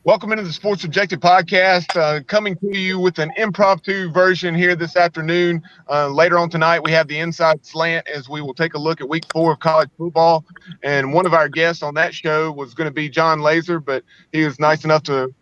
Welcome into the Sports Objective podcast, coming to you with an impromptu version here this afternoon. Later on tonight, we have the Inside Slant as we will take a look at week 4 of college football. And one of our guests on that show was going to be John Laaser, but he was nice enough to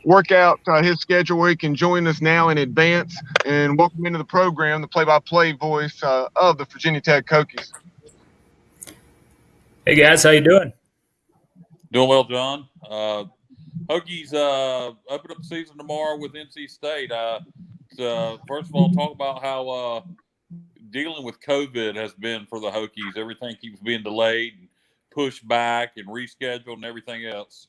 work out his schedule where he can join us now in advance. And welcome into the program, the play-by-play voice of the Virginia Tech Hokies. Hey, guys. How you doing? Doing well, John. Hokies open up the season tomorrow with NC State. First of all, talk about how dealing with COVID has been for the Hokies. Everything keeps being delayed, and pushed back, and rescheduled, and everything else.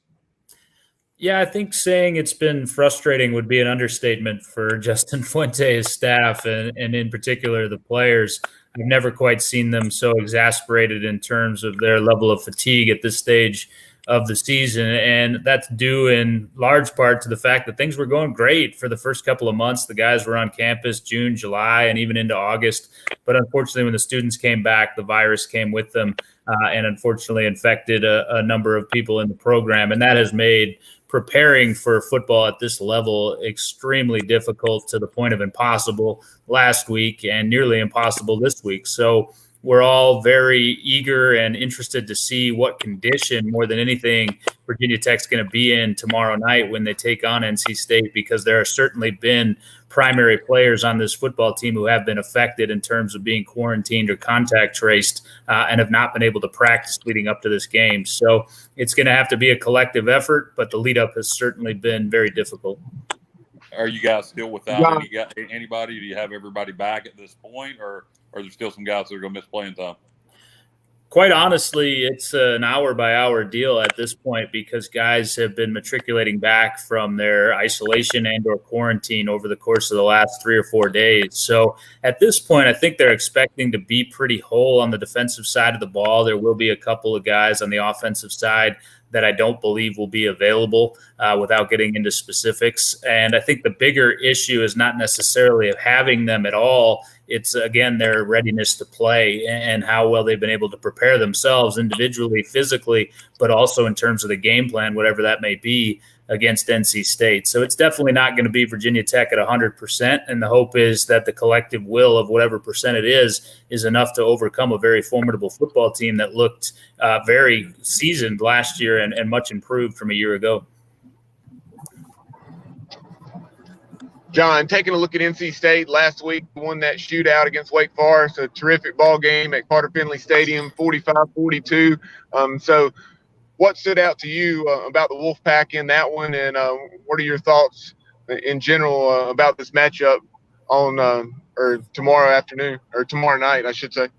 Yeah, I think saying it's been frustrating would be an understatement for Justin Fuente's staff and in particular the players. I've never quite seen them so exasperated in terms of their level of fatigue at this stage of the season, and that's due in large part to the fact that things were going great for the first couple of months. The guys were on campus June, July, and even into August, but unfortunately when the students came back, the virus came with them and unfortunately infected a number of people in the program, and that has made preparing for football at this level extremely difficult, to the point of impossible last week and nearly impossible this week. So we're all very eager and interested to see what condition, more than anything, Virginia Tech's going to be in tomorrow night when they take on NC State, because there have certainly been primary players on this football team who have been affected in terms of being quarantined or contact traced and have not been able to practice leading up to this game. So it's going to have to be a collective effort, but the lead up has certainly been very difficult. Are you guys still without anybody? Do you have everybody back at this point, or are there still some guys that are going to miss playing time? Quite honestly, it's an hour-by-hour deal at this point, because guys have been matriculating back from their isolation and or quarantine over the course of the last 3 or 4 days. So at this point, I think they're expecting to be pretty whole on the defensive side of the ball. There will be a couple of guys on the offensive side that I don't believe will be available without getting into specifics. And I think the bigger issue is not necessarily of having them at all. It's, again, their readiness to play and how well they've been able to prepare themselves individually, physically, but also in terms of the game plan, whatever that may be, against NC State. So it's definitely not going to be Virginia Tech at 100%. And the hope is that the collective will of whatever percent it is enough to overcome a very formidable football team that looked very seasoned last year and much improved from a year ago. John, taking a look at NC State last week, won that shootout against Wake Forest, a terrific ball game at Carter Finley Stadium, 45-42. So what stood out to you about the Wolfpack in that one, and what are your thoughts in general about this matchup on or tomorrow afternoon, or tomorrow night, I should say?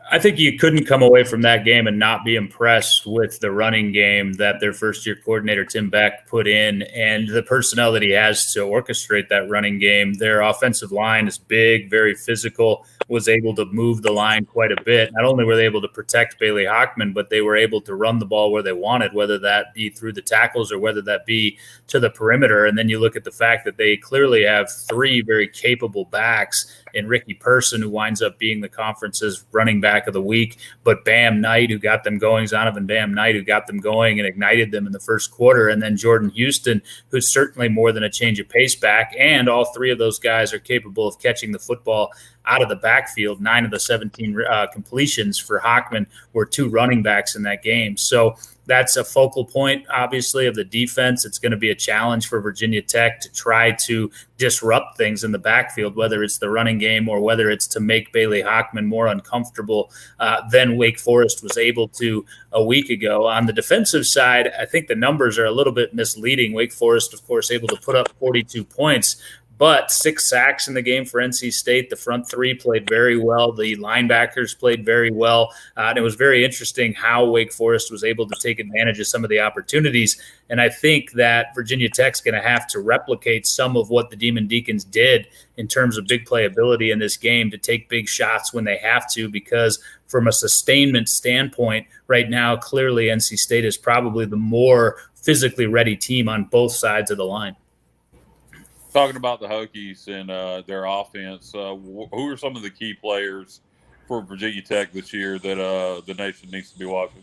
I think you couldn't come away from that game and not be impressed with the running game that their first-year coordinator, Tim Beck, put in, and the personnel that he has to orchestrate that running game. Their offensive line is big, very physical, was able to move the line quite a bit. Not only were they able to protect Bailey Hockman, but they were able to run the ball where they wanted, whether that be through the tackles or whether that be to the perimeter. And then you look at the fact that they clearly have 3 very capable backs in Ricky Person, who winds up being the conference's running back of the week, but Bam Knight, who got them going, Zonovan Bam Knight, who got them going and ignited them in the first quarter, and then Jordan Houston, who's certainly more than a change of pace back, and all 3 of those guys are capable of catching the football out of the backfield. 9 of the 17 completions for Hockman were 2 running backs in that game. So that's a focal point, obviously, of the defense. It's going to be a challenge for Virginia Tech to try to disrupt things in the backfield, whether it's the running game or whether it's to make Bailey Hockman more uncomfortable than Wake Forest was able to a week ago. On the defensive side, I think the numbers are a little bit misleading. Wake Forest, of course, able to put up 42 points, but 6 sacks in the game for NC State. The front 3 played very well. The linebackers played very well. And it was very interesting how Wake Forest was able to take advantage of some of the opportunities. And I think that Virginia Tech's going to have to replicate some of what the Demon Deacons did in terms of big playability in this game, to take big shots when they have to, because from a sustainment standpoint, right now, clearly NC State is probably the more physically ready team on both sides of the line. Talking about the Hokies and their offense, who are some of the key players for Virginia Tech this year that the nation needs to be watching?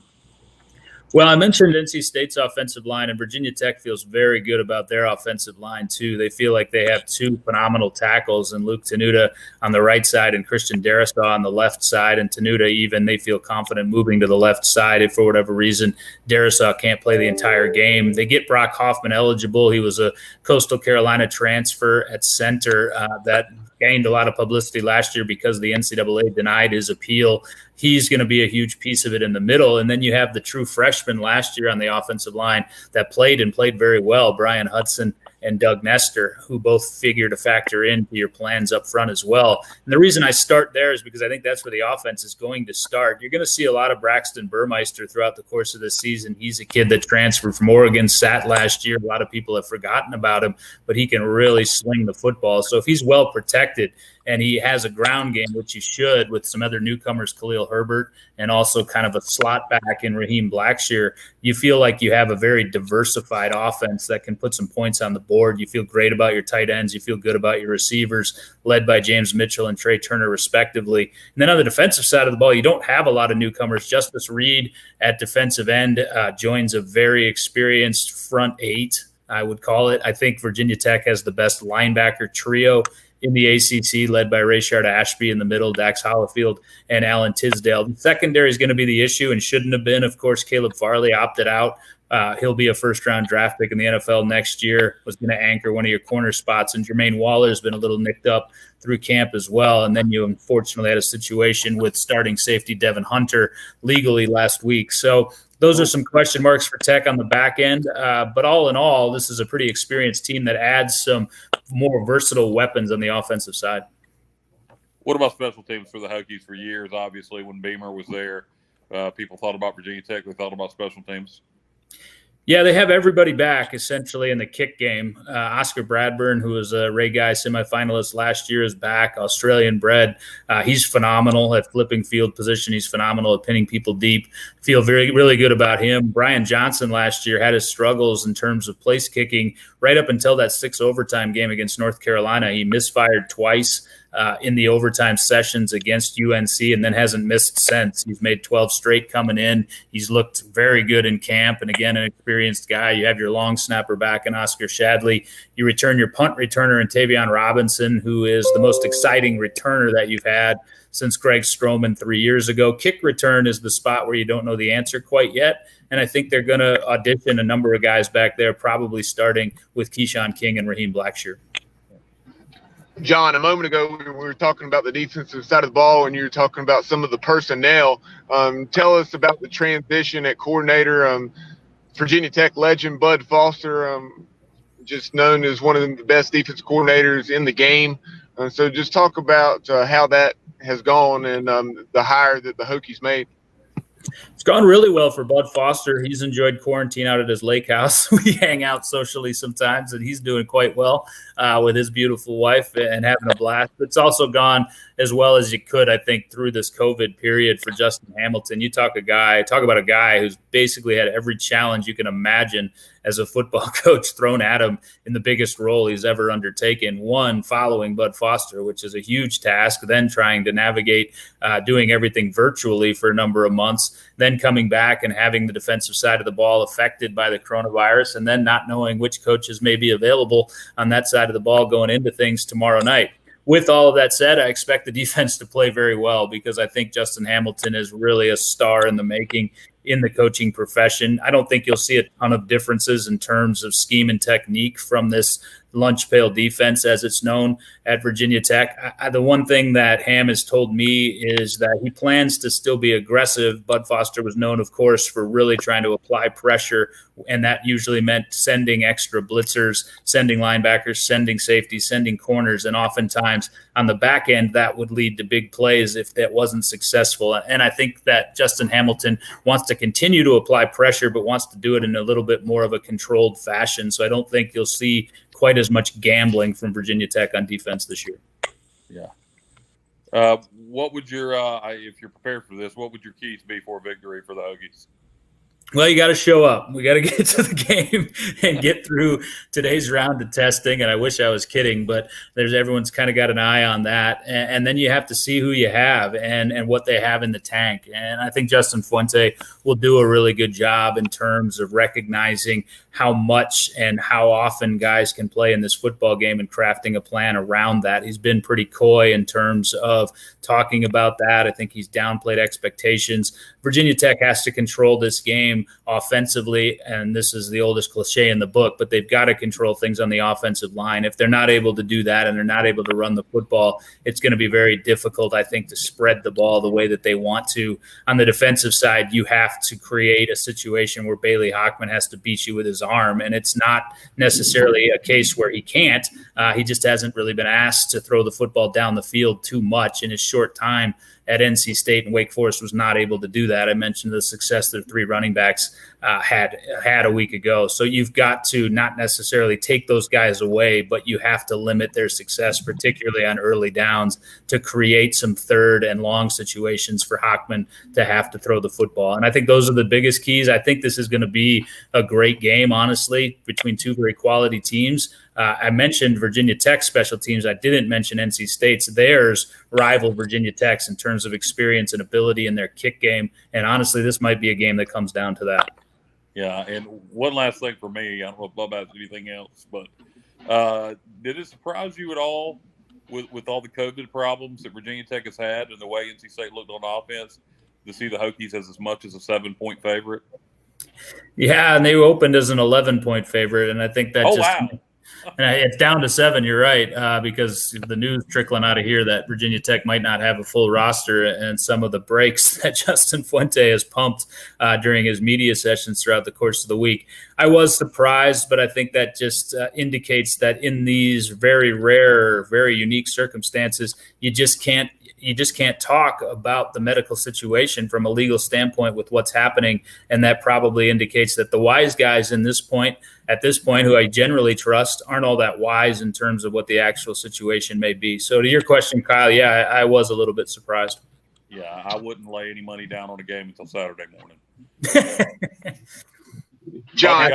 Well, I mentioned NC State's offensive line, and Virginia Tech feels very good about their offensive line, too. They feel like they have two phenomenal tackles, and Luke Tenuta on the right side and Christian Darrisaw on the left side. And Tenuta, even, they feel confident moving to the left side if, for whatever reason, Darrisaw can't play the entire game. They get Brock Hoffman eligible. He was a Coastal Carolina transfer at center that gained a lot of publicity last year because the NCAA denied his appeal. He's going to be a huge piece of it in the middle. And then you have the true freshman last year on the offensive line that played very well, Brian Hudson and Doug Nestor, who both figure to factor into your plans up front as well. And the reason I start there is because I think that's where the offense is going to start. You're going to see a lot of Braxton Burmeister throughout the course of this season. He's a kid that transferred from Oregon, sat last year. A lot of people have forgotten about him, but he can really swing the football. So if he's well protected and he has a ground game, which he should, with some other newcomers, Khalil Herbert, and also kind of a slot back in Raheem Blackshear, you feel like you have a very diversified offense that can put some points on the board. You feel great about your tight ends. You feel good about your receivers, led by James Mitchell and Trey Turner, respectively. And then on the defensive side of the ball, you don't have a lot of newcomers. Justice Reed at defensive end joins a very experienced front eight, I would call it. I think Virginia Tech has the best linebacker trio in the ACC, led by Rayshard Ashby in the middle, Dax Hollifield, and Alan Tisdale. The secondary is going to be the issue and shouldn't have been. Of course, Caleb Farley opted out. He'll be a first-round draft pick in the NFL next year, was going to anchor one of your corner spots. And Jermaine Waller's been a little nicked up through camp as well. And then you unfortunately had a situation with starting safety Devin Hunter legally last week. So those are some question marks for Tech on the back end. But all in all, this is a pretty experienced team that adds some more versatile weapons on the offensive side. What about special teams for the Hokies for years? Obviously, when Beamer was there, people thought about Virginia Tech. They thought about special teams. Yeah, they have everybody back essentially in the kick game. Oscar Bradburn, who was a Ray Guy semifinalist last year, is back, Australian bred. He's phenomenal at flipping field position. He's phenomenal at pinning people deep. Feel really good about him. Brian Johnson last year had his struggles in terms of place kicking right up until that 6 overtime game against North Carolina. He misfired twice in the overtime sessions against UNC and then hasn't missed since. He's made 12 straight coming in. He's looked very good in camp. And again, an experienced guy. You have your long snapper back in Oscar Shadley. You return your punt returner in Tavion Robinson, who is the most exciting returner that you've had since Greg Stroman 3 years ago. Kick return is the spot where you don't know the answer quite yet. And I think they're going to audition a number of guys back there, probably starting with Keyshawn King and Raheem Blackshear. John, a moment ago, we were talking about the defensive side of the ball, and you were talking about some of the personnel. Tell us about the transition at coordinator. Virginia Tech legend Bud Foster, just known as one of the best defensive coordinators in the game. So just talk about how that has gone and the hire that the Hokies made. It's gone really well for Bud Foster. He's enjoyed quarantine out at his lake house. We hang out socially sometimes, and he's doing quite well with his beautiful wife and having a blast. It's also gone as well as you could, I think, through this COVID period for Justin Hamilton. You talk about a guy who's basically had every challenge you can imagine as a football coach thrown at him in the biggest role he's ever undertaken. One, following Bud Foster, which is a huge task, then trying to navigate doing everything virtually for a number of months, then coming back and having the defensive side of the ball affected by the coronavirus, and then not knowing which coaches may be available on that side of the ball going into things tomorrow night. With all of that said, I expect the defense to play very well because I think Justin Hamilton is really a star in the making in the coaching profession. I don't think you'll see a ton of differences in terms of scheme and technique from this lunch pail defense, as it's known at Virginia Tech. The one thing that Ham has told me is that he plans to still be aggressive. Bud Foster was known, of course, for really trying to apply pressure, and that usually meant sending extra blitzers, sending linebackers, sending safeties, sending corners, and oftentimes on the back end, that would lead to big plays if that wasn't successful. And I think that Justin Hamilton wants to continue to apply pressure, but wants to do it in a little bit more of a controlled fashion. So I don't think you'll see quite as much gambling from Virginia Tech on defense this year. Yeah. What would your, if you're prepared for this, what would your keys be for victory for the Hokies? Well, you got to show up. We got to get to the game and get through today's round of testing. And I wish I was kidding, but everyone's kind of got an eye on that. And then you have to see who you have and what they have in the tank. And I think Justin Fuente will do a really good job in terms of recognizing how much and how often guys can play in this football game and crafting a plan around that. He's been pretty coy in terms of talking about that. I think he's downplayed expectations. Virginia Tech has to control this game offensively, and this is the oldest cliche in the book, but they've got to control things on the offensive line. If they're not able to do that and they're not able to run the football, it's going to be very difficult, I think, to spread the ball the way that they want to. On the defensive side, you have to create a situation where Bailey Hockman has to beat you with his arm, and it's not necessarily a case where he can't. He just hasn't really been asked to throw the football down the field too much in his short time at NC State, and Wake Forest was not able to do that. I mentioned the success their three running backs had a week ago. So you've got to not necessarily take those guys away, but you have to limit their success, particularly on early downs, to create some third and long situations for Hockman to have to throw the football. And I think those are the biggest keys. I think this is going to be a great game, honestly, between two very quality teams. I mentioned Virginia Tech's special teams. I didn't mention NC State's. Theirs rival Virginia Tech's in terms of experience and ability in their kick game. And honestly, this might be a game that comes down to that. Yeah, and one last thing for me. I don't know if Bub has anything else, but did it surprise you at all with all the COVID problems that Virginia Tech has had and the way NC State looked on offense to see the Hokies as much as a 7-point favorite? Yeah, and they opened as an 11-point favorite, and I think that wow. And it's down to 7. You're right, because the news trickling out of here that Virginia Tech might not have a full roster, and some of the breaks that Justin Fuente has pumped during his media sessions throughout the course of the week. I was surprised, but I think that just indicates that in these very rare, very unique circumstances, you just can't talk about the medical situation from a legal standpoint with what's happening. And that probably indicates that the wise guys at this point, who I generally trust, aren't all that wise in terms of what the actual situation may be. So to your question, Kyle, yeah, I was a little bit surprised. Yeah, I wouldn't lay any money down on a game until Saturday morning. John,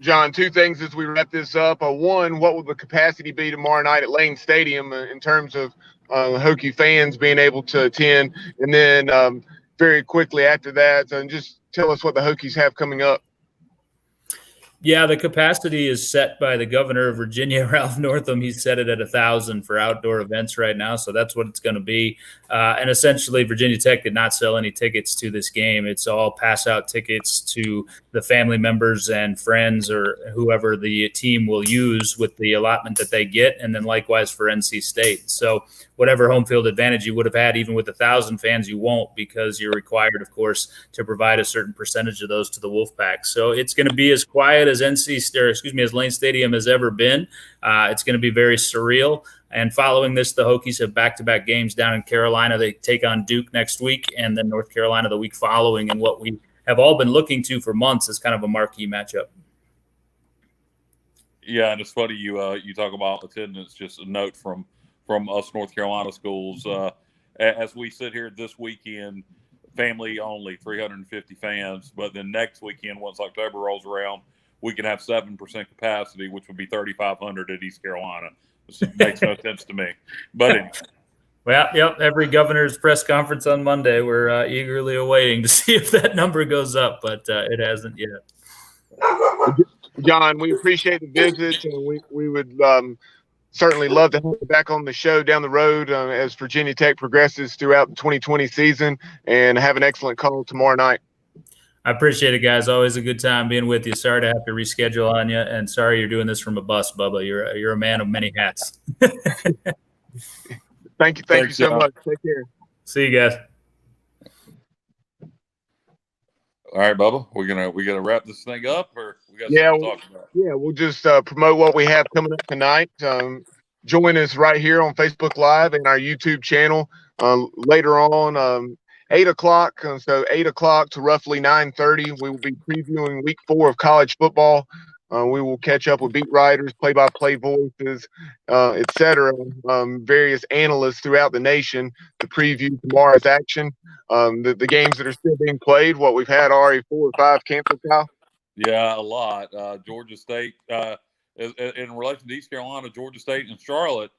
John, two things as we wrap this up. One, what will the capacity be tomorrow night at Lane Stadium in terms of Hokie fans being able to attend? And then very quickly after that, just tell us what the Hokies have coming up. Yeah, the capacity is set by the governor of Virginia, Ralph Northam. He's set it at 1,000 for outdoor events right now, so that's what it's going to be. And essentially, Virginia Tech did not sell any tickets to this game. It's all pass-out tickets to the family members and friends or whoever the team will use with the allotment that they get, and then likewise for NC State. So whatever home field advantage you would have had, even with 1,000 fans, you won't, because you're required, of course, to provide a certain percentage of those to the Wolfpack. So it's going to be as quiet as as Lane Stadium has ever been. It's going to be very surreal. And following this, the Hokies have back-to-back games down in Carolina. They take on Duke next week, and then North Carolina the week following, and what we have all been looking to for months is kind of a marquee matchup. Yeah, and it's funny you talk about attendance. Just a note from us North Carolina schools. As we sit here this weekend, family only, 350 fans. But then next weekend, once October rolls around, we can have 7% capacity, which would be 3,500 at East Carolina. This makes no sense to me. But anyway. Well, yep. Every governor's press conference on Monday, we're eagerly awaiting to see if that number goes up, but it hasn't yet. John, we appreciate the visit, and we would certainly love to have you back on the show down the road as Virginia Tech progresses throughout the 2020 season, and have an excellent call tomorrow night. I appreciate it, guys. Always a good time being with you. Sorry to have to reschedule on you, and sorry you're doing this from a bus, Bubba. You're a man of many hats. Thank you so much. Take care. See you guys. All right, Bubba, we're gonna wrap this thing up, or we got something to talk about? Yeah, we'll just promote what we have coming up tonight. Join us right here on Facebook Live and our YouTube channel later on. 8 o'clock, so 8 o'clock to roughly 9:30, we will be previewing week 4 of college football. We will catch up with beat writers, play-by-play voices, etc., various analysts throughout the nation to preview tomorrow's action. The games that are still being played, what we've had already 4 or 5 canceled, Kyle? Yeah, a lot. Georgia State, in relation to East Carolina, Georgia State and Charlotte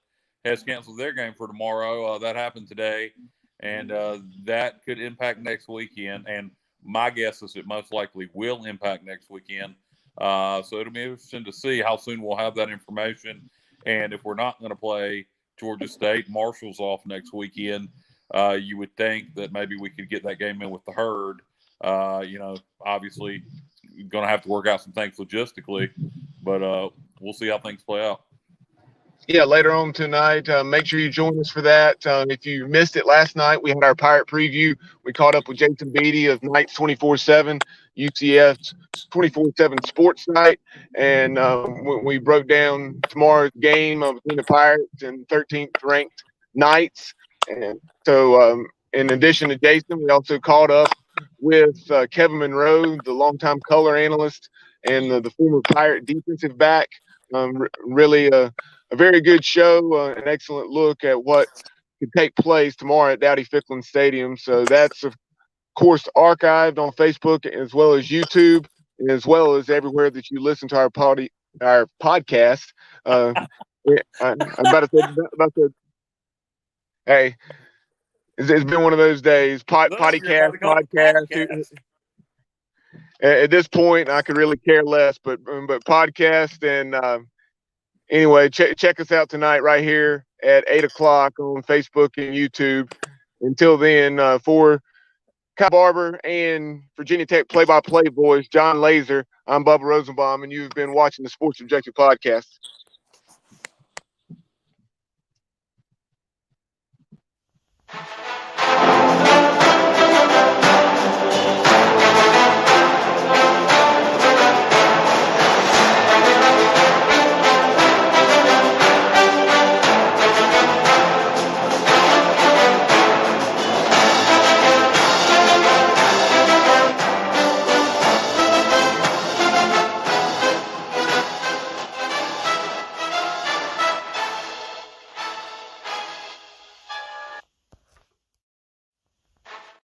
has canceled their game for tomorrow. That happened today, and that could impact next weekend. And my guess is it most likely will impact next weekend. So it'll be interesting to see how soon we'll have that information. And if we're not going to play Georgia State, Marshall's off next weekend. You would think that maybe we could get that game in with the herd. Obviously, going to have to work out some things logistically, but we'll see how things play out. Yeah, later on tonight, make sure you join us for that. If you missed it last night, we had our Pirate preview. We caught up with Jason Beatty of Knights 24/7, UCF's 24/7 sports site, and we broke down tomorrow's game between the Pirates and 13th ranked Knights. And so, in addition to Jason, we also caught up with Kevin Monroe, the longtime color analyst and the former Pirate defensive back. Really a very good show, an excellent look at what could take place tomorrow at Dowdy Ficklen Stadium. So that's, of course, archived on Facebook as well as YouTube, as well as everywhere that you listen to our podcast. I'm about to say, hey, it's been one of those days. Podcast. At this point, I could really care less, but podcast and anyway, check us out tonight right here at 8 o'clock on Facebook and YouTube. Until then, for Kyle Barber and Virginia Tech play-by-play voice John Laaser, I'm Bubba Rosenbaum, and you've been watching the Sports Objective Podcast.